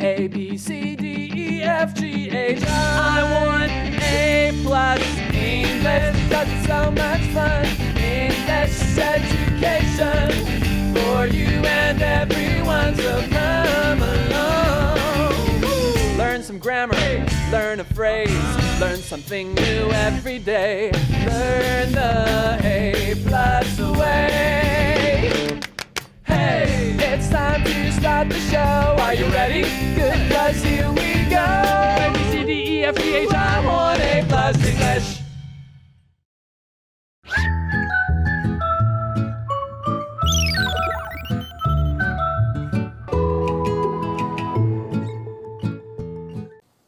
A, B, C, D, E, F, G, H, I want A+ English, 'cause it's so much fun. English education for you and everyone, so come along. Learn some grammar, learn a phrase, learn something new every day. Learn the A+ way. Hey, it's time to start the show. Are you ready? Good, 'cause here we go. A, B, C, D, E, F, G, H, I want A+ English.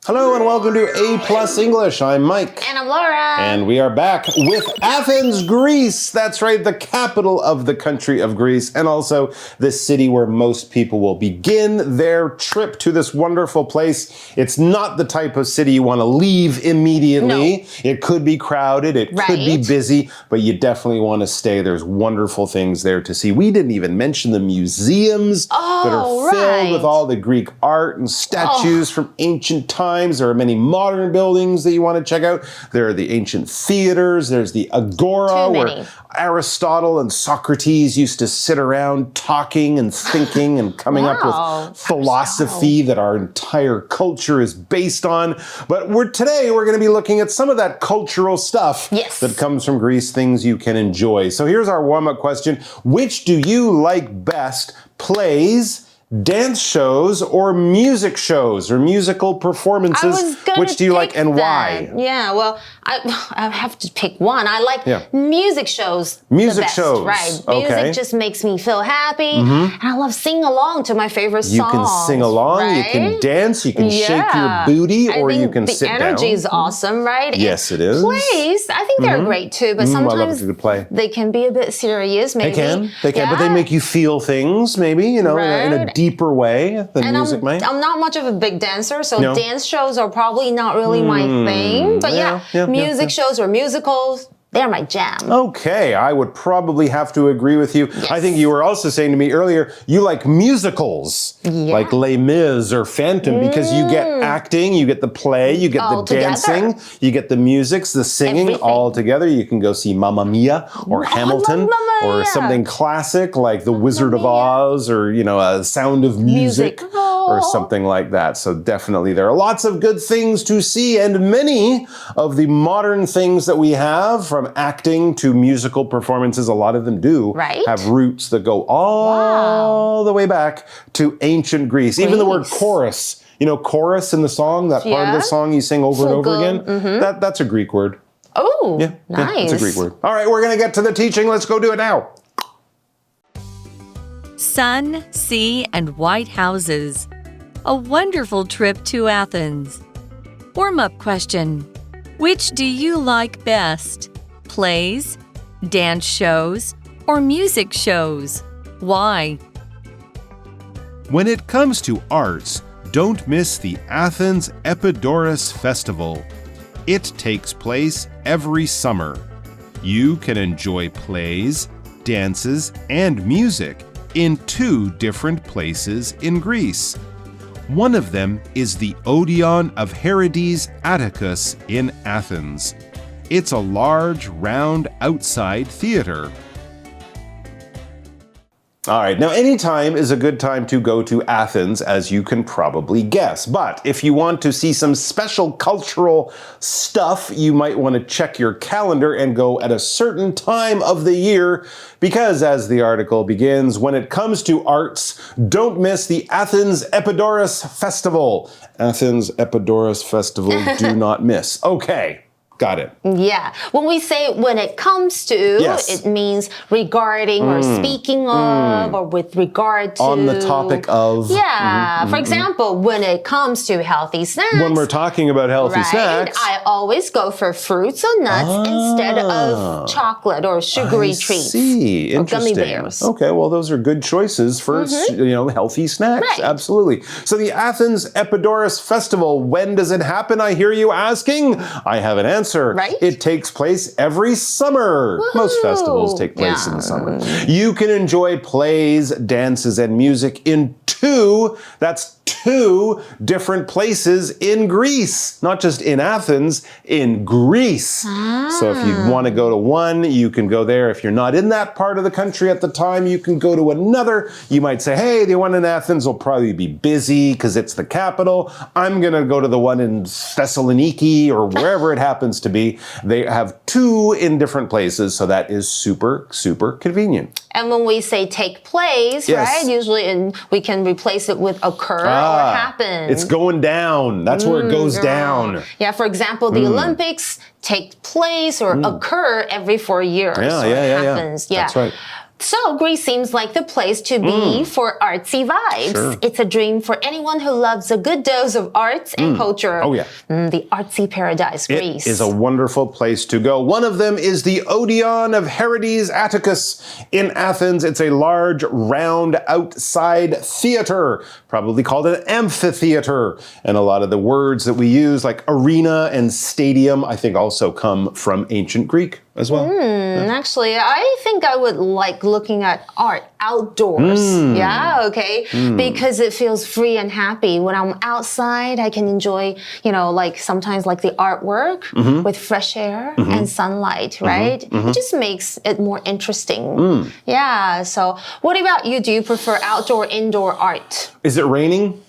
Hello and welcome to A+ English. I'm Mike. And I'm Laura. And we are back with Athens, Greece. That's right, the capital of the country of Greece, and also the city where most people will begin their trip to this wonderful place. It's not the type of city you want to leave immediately. No. It could be crowded, it could be busy, but you definitely want to stay. There's wonderful things there to see. We didn't even mention the museums that are filled with all the Greek art and statues from ancient times. There are many modern buildings that you want to check out. There are the ancient theaters. There's the Agora where Aristotle and Socrates used to sit around talking and thinking and coming up with philosophy that our entire culture is based on. But today we're going to be looking at some of that cultural stuff that comes from Greece, things you can enjoy. So here's our warm-up question. Which do you like best? Plays, dance shows, or music shows, or musical performances? Which do you like and why? Yeah, well, I have to pick one. I like music shows. Music shows, right? Music just makes me feel happy, and I love singing along to my favorite songs. You can sing along, you can dance, you can shake your booty, or you can sit down. The energy is awesome, right? Yes, it is. Plays, I think they're great too, but sometimes they can be a bit serious. Maybe they can, but they make you feel things, maybe in a deeper way than music might. I'm not much of a big dancer, so dance shows are probably not really my thing. But music shows or musicals, they're my jam. Okay, I would probably have to agree with you. Yes. I think you were also saying to me earlier, you like musicals, like Les Mis or Phantom, because you get acting, you get the play, you get the dancing, you get the music, the singing all together. You can go see Mamma Mia or Hamilton or something classic like The Wizard of Oz or, A Sound of Music. Or something like that. So definitely there are lots of good things to see, and many of the modern things that we have, from acting to musical performances, a lot of them do have roots that go all the way back to ancient Greece. Even the word chorus, chorus in the song, that part of the song you sing over and over again, that's a Greek word. Oh, nice. Yeah, it's a Greek word. All right, we're going to get to the teaching. Let's go do it now. Sun, sea, and white houses. A wonderful trip to Athens. Warm-up question. Which do you like best? Plays, dance shows, or music shows? Why? When it comes to arts, don't miss the Athens Epidaurus Festival. It takes place every summer. You can enjoy plays, dances, and music in 2 different places in Greece. One of them is the Odeon of Herodes Atticus in Athens. It's a large, round, outside theater. All right, now any time is a good time to go to Athens, as you can probably guess. But if you want to see some special cultural stuff, you might want to check your calendar and go at a certain time of the year, because as the article begins, when it comes to arts, don't miss the Athens Epidaurus Festival. Athens Epidaurus Festival, do not miss. Okay. Got it. Yeah. When we say when it comes to, it means regarding or speaking of or with regard to. On the topic of. Yeah. For example, when it comes to healthy snacks. When we're talking about healthy snacks. I always go for fruits or nuts instead of chocolate or sugary treats. See. Interesting. Or gummy bears. Okay, well, those are good choices for, healthy snacks. Right. Absolutely. So the Athens Epidaurus Festival, when does it happen? I hear you asking. I have an answer. Right? It takes place every summer. Woo-hoo! Most festivals take place in the summer. You can enjoy plays, dances, and music in 2, that's 2 different places in Greece, not just in Athens, in Greece. So if you want to go to one, you can go there. If you're not in that part of the country at the time, you can go to another. You might say, hey, the one in Athens will probably be busy because it's the capital. I'm going to go to the one in Thessaloniki or wherever it happens to be. They have 2 in different places, so that is super, super convenient. And when we say take place, right, usually we can replace it with occur or happen. It's going down. That's where it goes down. Yeah, for example, the Olympics take place or occur every 4 years. Yeah. Happens. That's right. So Greece seems like the place to be for artsy vibes. Sure. It's a dream for anyone who loves a good dose of arts and culture. Oh, yeah. The artsy paradise, Greece. It is a wonderful place to go. One of them is the Odeon of Herodes Atticus in Athens. It's a large, round, outside theater, probably called an amphitheater. And a lot of the words that we use, like arena and stadium, I think also come from ancient Greek as well. Actually, I think I would like looking at art outdoors. Because it feels free and happy. When I'm outside, I can enjoy, like sometimes like the artwork with fresh air and sunlight, right? It just makes it more interesting. Yeah, so what about you? Do you prefer outdoor, indoor art? Is it raining?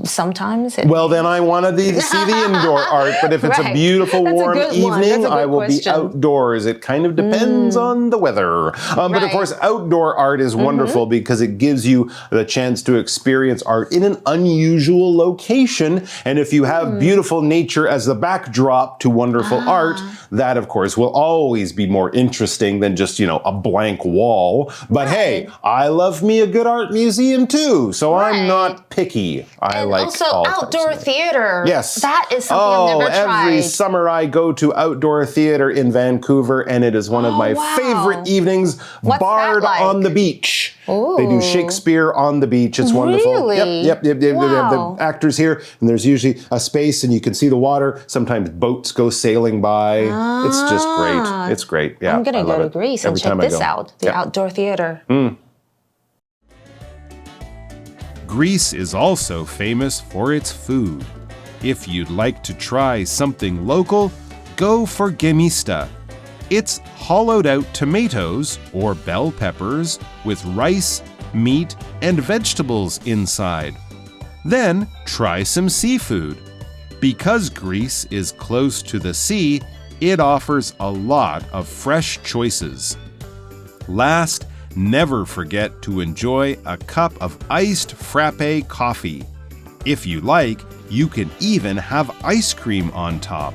Sometimes. Well, then I want to see the indoor art, but if it's a beautiful, warm evening, I will be outdoors. It kind of depends on the weather. But of course, outdoor art is wonderful because it gives you the chance to experience art in an unusual location. And if you have beautiful nature as the backdrop to wonderful art, that, of course, will always be more interesting than just, a blank wall. But hey, I love me a good art museum too, so I'm not picky. I like also outdoor theater. Yes. That is something I've never tried. Every summer I go to outdoor theater in Vancouver, and it is one of my favorite evenings. What's Bard that like? on the beach. Ooh. They do Shakespeare on the beach. It's wonderful. Really? Yep. They have the actors here, and there's usually a space, and you can see the water. Sometimes boats go sailing by. It's just great. It's great. Yeah, I'm going to go to Greece and check this out. The outdoor theater. Greece is also famous for its food. If you'd like to try something local, go for gemista. It's hollowed out tomatoes or bell peppers with rice, meat, and vegetables inside. Then try some seafood. Because Greece is close to the sea, it offers a lot of fresh choices. Last, never forget to enjoy a cup of iced frappe coffee. If you like, you can even have ice cream on top.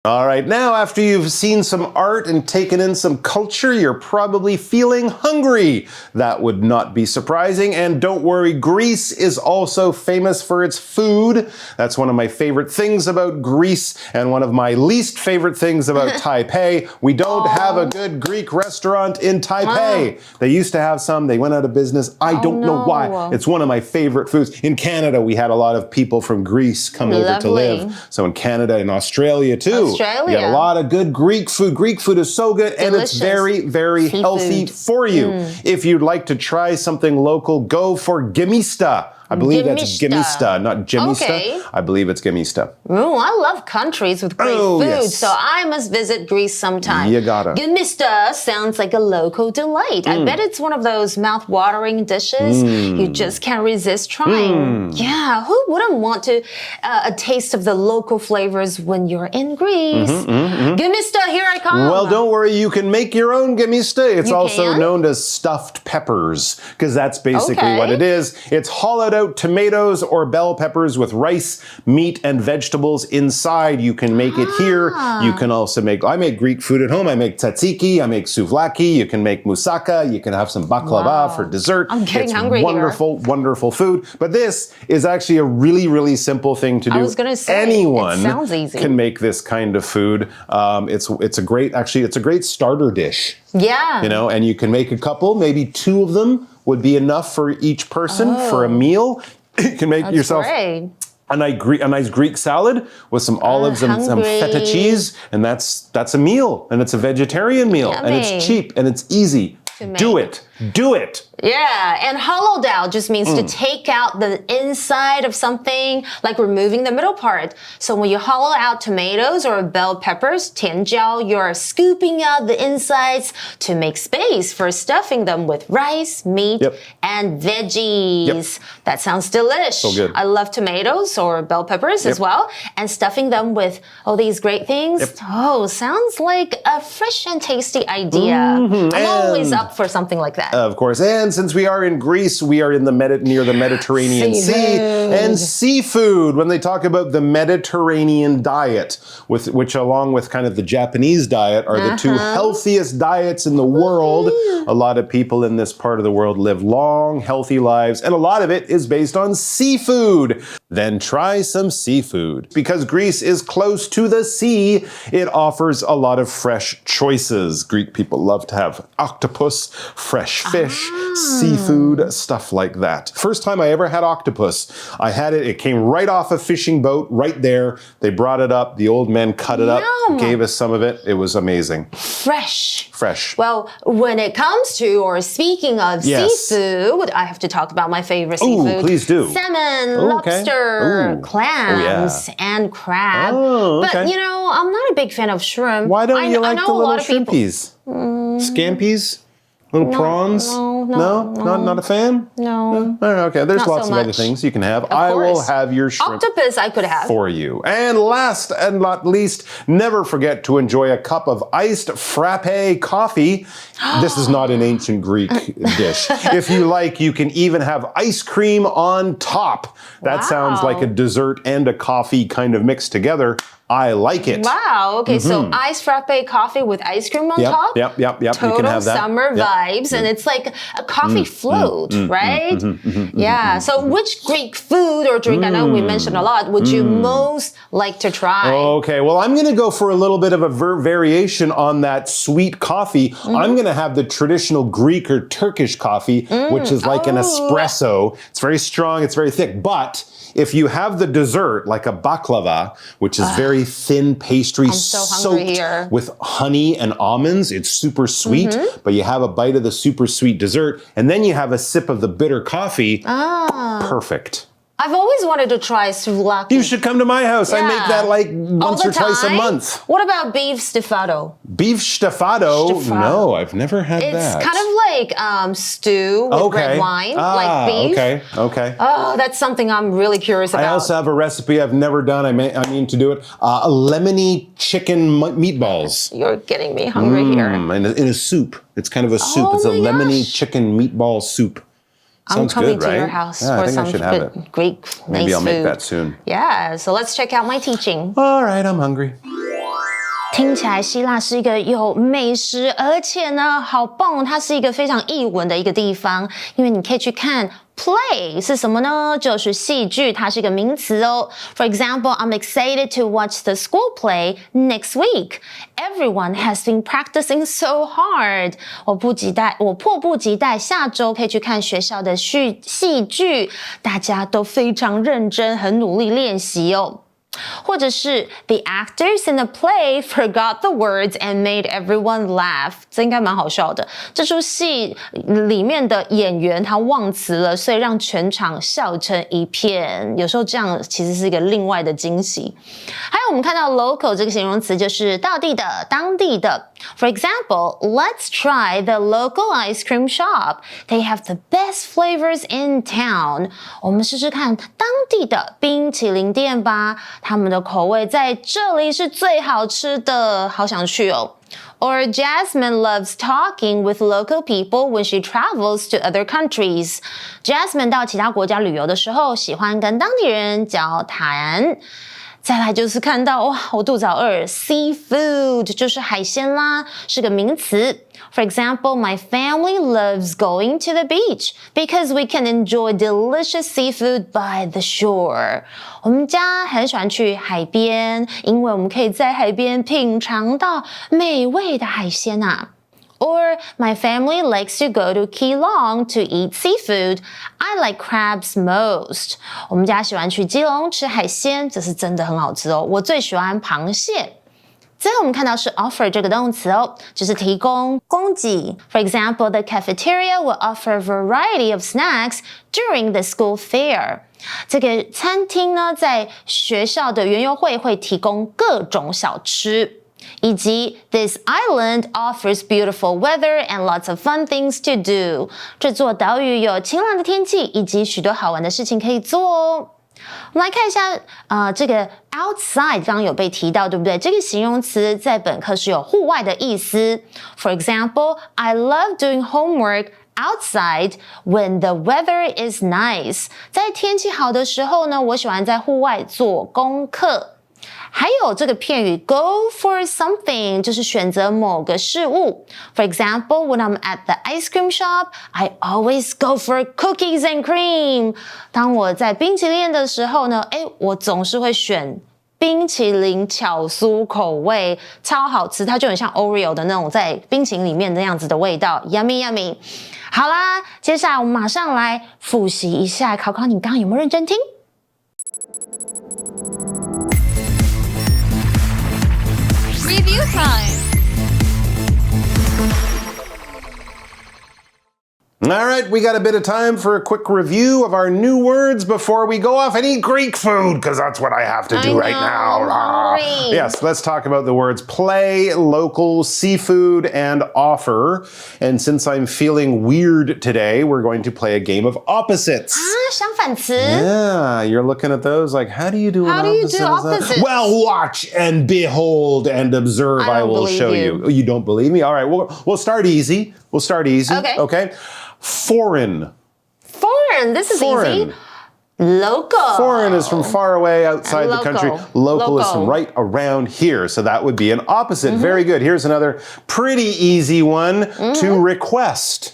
All right, now after you've seen some art and taken in some culture, you're probably feeling hungry. That would not be surprising. And don't worry, Greece is also famous for its food. That's one of my favorite things about Greece and one of my least favorite things about Taipei. We don't have a good Greek restaurant in Taipei. They used to have some. They went out of business. I don't know why. It's one of my favorite foods. In Canada, we had a lot of people from Greece come over to live. So in Canada and Australia too. You get a lot of good Greek food. Greek food is so good and it's very, very healthy for you. If you'd like to try something local, go for gemista. I believe that's gemista, not gemista. Okay. I believe it's gemista. Oh, I love countries with great food, so I must visit Greece sometime. You gotta. Gemista sounds like a local delight. I bet it's one of those mouth-watering dishes you just can't resist trying. Yeah, who wouldn't want to a taste of the local flavors when you're in Greece? Gemista, here I come. Well, don't worry, you can make your own gemista. It's also known as stuffed peppers, because that's basically what it is. It's hollowed out tomatoes or bell peppers with rice, meat, and vegetables inside. You can make it here. You can also I make Greek food at home. I make tzatziki, I make souvlaki, you can make moussaka, you can have some baklava for dessert. I'm getting hungry wonderful, wonderful food. But this is actually a really, really simple thing to do. I was going to say, anyone it sounds easy. Can make this kind of food. It's a great starter dish. Yeah. And you can make a couple, maybe 2 of them would be enough for each person for a meal. You can make yourself a nice Greek salad with some olives and some feta cheese, and that's a meal, and it's a vegetarian meal, and it's cheap and it's easy. Do it. Do it. Yeah, and hollowed out just means to take out the inside of something, like removing the middle part. So when you hollow out tomatoes or bell peppers, 甜椒, you're scooping out the insides to make space for stuffing them with rice, meat, and veggies. That sounds delish. So good. I love tomatoes or bell peppers as well, and stuffing them with all these great things. Oh, sounds like a fresh and tasty idea. I'm always up for something like that. Of course. And since we are in Greece, we are in the near the Mediterranean Sea. And seafood, when they talk about the Mediterranean diet, which along with kind of the Japanese diet are the two healthiest diets in the world. A lot of people in this part of the world live long, healthy lives, and a lot of it is based on seafood. Then try some seafood. Because Greece is close to the sea, it offers a lot of fresh choices. Greek people love to have octopus, fresh fish, seafood, stuff like that. First time I ever had octopus, I had it came right off a fishing boat, right there. They brought it up, the old men cut it up, gave us some of it. It was amazing. Fresh. Well, when it comes to, or speaking of seafood, I have to talk about my favorite seafood. Ooh, please do. Salmon, lobster, clams, and crab. But, I'm not a big fan of shrimp. Why don't you like the little shrimpies? Scampies? Little prawns? No? Not a fan? No. Okay, there's Not lots so of other much. things you can have. Of I will course. have your shrimp Octopus I could have. for you. And last and not least, never forget to enjoy a cup of iced frappe coffee. This is not an ancient Greek dish. If you like, you can even have ice cream on top. That sounds like a dessert and a coffee kind of mixed together. I like it. Wow. Okay, so iced frappe coffee with ice cream on top? Yep. Total You can have that. summer vibes, and it's like a coffee float, right? Yeah. So which Greek food or drink, I know we mentioned a lot, would you most like to try? Okay, well, I'm going to go for a little bit of a variation on that sweet coffee. I'm going to have the traditional Greek or Turkish coffee, which is like an espresso. It's very strong, it's very thick, but if you have the dessert, like a baklava, which is very thin pastry soaked with honey and almonds, it's super sweet, but you have a bite of the super sweet dessert, and then you have a sip of the bitter coffee, perfect. I've always wanted to try souvlaki. You should come to my house. I make that like once or twice a month. What about beef stufato? Beef stufato? No, I've never had that. It's kind of like stew with red wine, like beef. Okay. Oh, that's something I'm really curious about. I also have a recipe I've never done. I mean to do it. Lemony chicken meatballs. You're getting me hungry here. In a soup. It's kind of a soup. It's a lemony chicken meatball soup. I'm Sounds coming good, to right? your house Yeah, I for think I some should have good it. Greek Maybe nice I'll make food. that soon. Yeah, so let's check out my teaching. All right, I'm hungry. 听起来希腊是一个有美食，而且呢，好棒！它是一个非常艺文的一个地方，因为你可以去看 play 是什么呢？就是戏剧，它是一个名词哦。For example, I'm excited to watch the school play next week. Everyone has been practicing so hard. 我迫不及待下周可以去看学校的戏剧，大家都非常认真，很努力练习哦。或者是 The actors in the play forgot the words and made everyone laugh. 这应该蛮好笑的。这出戏里面的演员他忘词了，所以让全场笑成一片。有时候这样其实是一个另外的惊喜。还有我们看到 local 这个形容词就是道地的、当地的。For example, let's try the local ice cream shop. They have the best flavors in town. 我们试试看当地的冰淇淋店吧。他们的口味在这里是最好吃的，好想去哦。Or Jasmine loves talking with local people when she travels to other countries. Jasmine 到其他国家旅游的时候，喜欢跟当地人交谈。再来就是看到哇，我肚子好饿 ，seafood 就是海鲜啦，是个名词。For example, my family loves going to the beach because we can enjoy delicious seafood by the shore. 我们家很喜欢去海边，因为我们可以在海边品尝到美味的海鲜啊。Or my family likes to go to Keelong to eat seafood. I like crabs most. 我们家喜欢去基隆吃海鲜，这是真的很好吃哦。我最喜欢螃蟹。最后我们看到是 offer 这个动词哦，就是提供、供给。For example, the cafeteria will offer a variety of snacks during the school fair. 这个餐厅呢，在学校的园游会会提供各种小吃。以及 This island offers beautiful weather and lots of fun things to do. 这座岛屿有晴朗的天气以及许多好玩的事情可以做哦。我们来看一下，这个 outside 刚刚有被提到，对不对？这个形容词在本课是有户外的意思。For example, I love doing homework outside when the weather is nice. 在天气好的时候呢，我喜欢在户外做功课。还有这个片语 go for something 就是选择某个事物。For example, when I'm at the ice cream shop, I always go for cookies and cream. 当我在冰淇淋店的时候呢，我总是会选冰淇淋巧酥口味，超好吃，它就很像 Oreo 的那种在冰淇淋里面那样子的味道 ，yummy yummy。好啦，接下来我们马上来复习一下，考考你刚刚有没有认真听Review time. All right, we got a bit of time for a quick review of our new words before we go off and eat Greek food, because that's what I have to do right now. Yes, let's talk about the words play, local, seafood, and offer. And since I'm feeling weird today, we're going to play a game of opposites. 相反词 Yeah, you're looking at those like, how do you do How an do you opposite? do opposites? Well, watch and behold and observe. I will show you. You don't believe me? All right, we'll start easy. We'll start easy. Okay. Foreign. Foreign, this is easy. Local. Foreign is from far away outside the country. Local is from right around here. So that would be an opposite. Very good. Here's another pretty easy one. To request.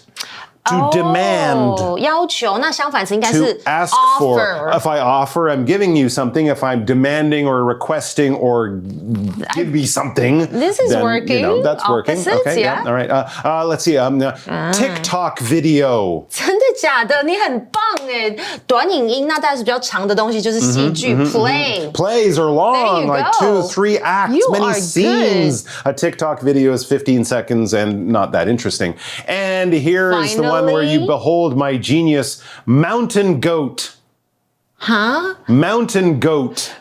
To demand. 要求，那相反词应该是 To ask offer. for. If I offer, I'm giving you something. If I'm demanding or requesting or give me something, This is then, working. You know, that's working. Opposites, Okay, yeah. All right. Let's see. TikTok video. 真的假的？你很棒哎！短影音那当然是比较长的东西，就是戏剧 play。 Plays are long, There you like go. 2-3 acts, You many are scenes. A TikTok video is 15 seconds and not that interesting. And here is the one where you behold my genius, mountain goat. Huh? Mountain goat.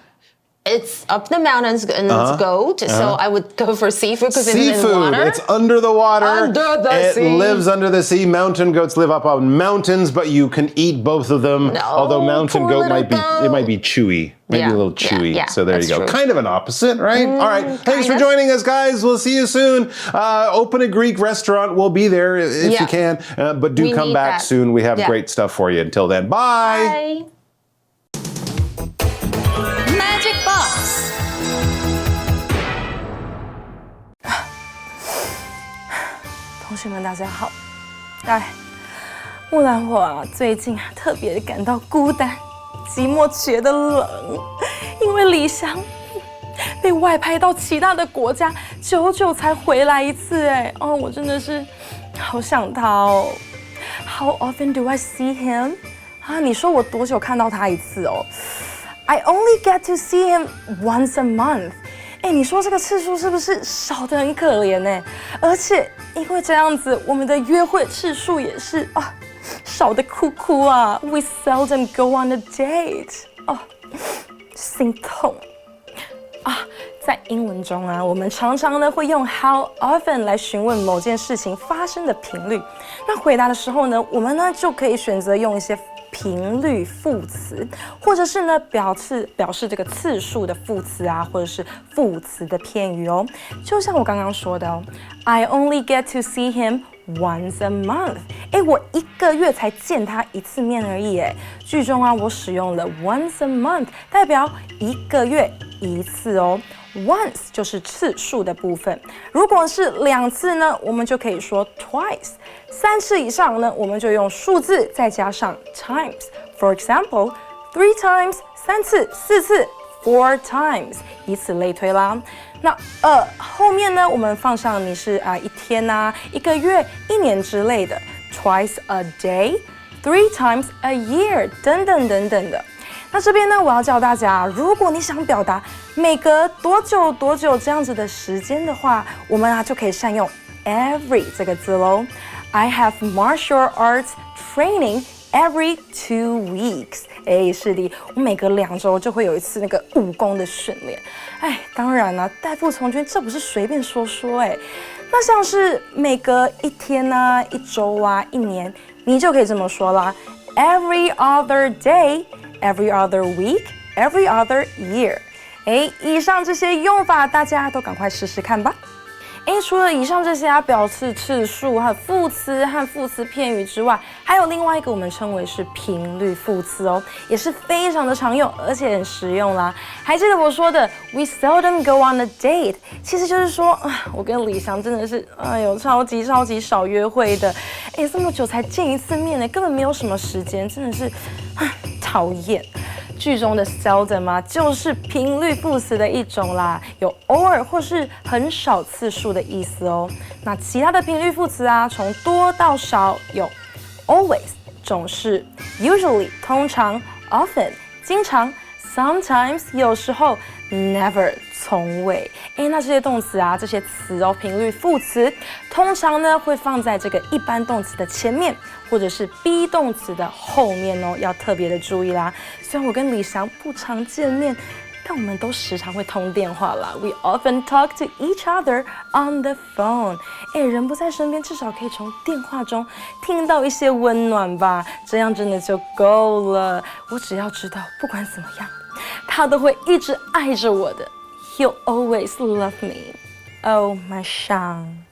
It's up the mountains and it's goat, so I would go for seafood because it's in Seafood. water. It's under the water. Under the sea. It lives under the sea. Mountain goats live up on mountains, but you can eat both of them. No, although mountain poor goat might be little it might be chewy. Maybe a little chewy. Yeah, so there you that's go. true. Kind of an opposite, right? All right. Thanks for joining us, guys. We'll see you soon. Open a Greek restaurant. We'll be there if you can. But do come back soon. We have great stuff for you. Until then, bye. Magic Box. 同学们，大家好。木兰我最近特别感到孤单、寂寞，觉得冷，因为李翔被外派到其他的国家，久久才回来一次。我真的是好想他哦。How often do I see him? 你说我多久看到他一次哦 ？I only get to see him once a month. 你说这个次数是不是少得很可怜呢？而且因为这样子，我们的约会次数也是少得哭哭啊。We seldom go on a date. 心痛在英文中我们常常呢会用 how often 来询问某件事情发生的频率。那回答的时候呢，我们呢就可以选择用一些频率副词，或者是呢表示这个次数的副词或者是副词的片语哦。就像我刚刚说的I only get to see him once a month. 我1个月才见他1次面而已。句中我使用了 once a month， 代表1个月1次哦。Once 就是次数的部分，如果是2次呢，我们就可以说 twice。3次以上呢，我们就用数字再加上 times。For example, 3 times 3次，4次4 times， 以此类推啦。那后面呢，我们放上你是1天1个月1年之类的 ，twice a day, 3 times a year 等等等等的。那这边呢，我要教大家，如果你想表达每隔多久多久这样子的时间的话，我们就可以善用 every 这个字咯。I have martial arts training every 2 weeks。是的，我每隔2周就会有一次那个武功的训练。当然啦，代父从军这不是随便说说那像是每隔1天啊、1周啊、1年，你就可以这么说啦 ：every other day。Every other week, every other year。以上这些用法，大家都赶快试试看吧。除了以上这些表示次数和副词片语之外，还有另外一个我们称为是频率副词哦，也是非常的常用，而且很实用啦。还记得我说的 "We seldom go on a date"， 其实就是说，我跟李翔真的是，超级少约会的。这么久才见一次面呢，根本没有什么时间，真的是，讨厌。句中的 seldom 啊，就是频率副词的一种啦，有偶尔或是很少次数的意思哦。那其他的频率副词啊，从多到少有 always 总是 usually 通常 often 经常 sometimes 有时候 never 从未。那这些动词啊，这些词哦，频率副词通常呢会放在这个一般动词的前面，或者是 be 动词的后面哦，要特别的注意啦。虽然我跟李翔不常见面，但我们都时常会通电话啦。We often talk to each other on the phone。人不在身边，至少可以从电话中听到一些温暖吧，这样真的就够了。我只要知道，不管怎么样，他都会一直爱着我的。He'll always love me. Oh, my Shang.